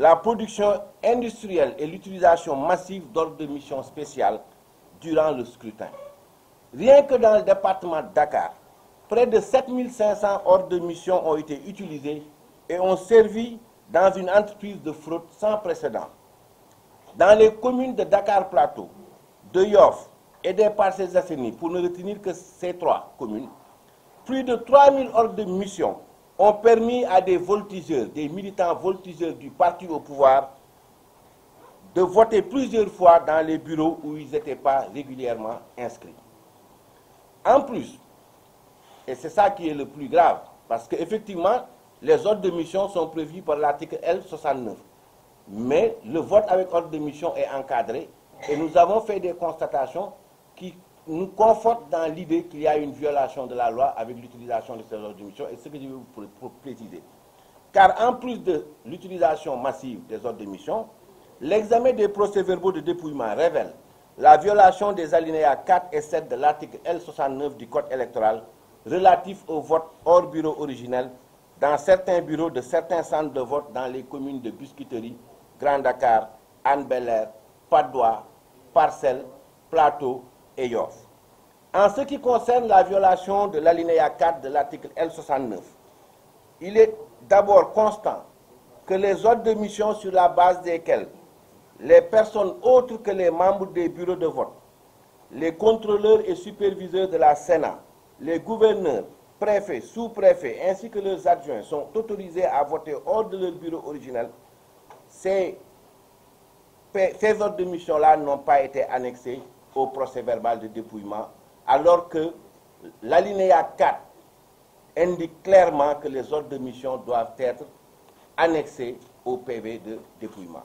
la production industrielle et l'utilisation massive d'ordres de mission spéciales durant le scrutin. Rien que dans le département de Dakar, près de 7500 ordres de mission ont été utilisés et ont servi dans une entreprise de fraude sans précédent. Dans les communes de Dakar Plateau, de Yoff et des Parcelles Assainies, pour ne retenir que ces trois communes, plus de 3000 ordres de mission ont permis à des voltigeurs, des militants voltigeurs du parti au pouvoir, de voter plusieurs fois dans les bureaux où ils n'étaient pas régulièrement inscrits. En plus, et c'est ça qui est le plus grave, parce qu'effectivement, les ordres de mission sont prévus par l'article L69. Mais le vote avec ordre de mission est encadré et nous avons fait des constatations qui nous confortent dans l'idée qu'il y a une violation de la loi avec l'utilisation de ces ordres de mission, et ce que je vais vous préciser. Car en plus de l'utilisation massive des ordres de mission, l'examen des procès-verbaux de dépouillement révèle la violation des alinéas 4 et 7 de l'article L69 du Code électoral relatif au vote hors bureau originel dans certains bureaux de certains centres de vote dans les communes de Biscuiterie, Grand Dakar, Hann Bel-Air, Patte d'Oie, Parcelles, Plateau et Yoff. En ce qui concerne la violation de l'alinéa 4 de l'article L69, il est d'abord constant que les ordres de mission sur la base desquels les personnes autres que les membres des bureaux de vote, les contrôleurs et superviseurs de la Sénat, les gouverneurs, préfets, sous-préfets ainsi que leurs adjoints sont autorisés à voter hors de leur bureau originel, ces ordres de mission-là n'ont pas été annexés au procès-verbal de dépouillement, alors que l'alinéa 4 indique clairement que les ordres de mission doivent être annexés au PV de dépouillement.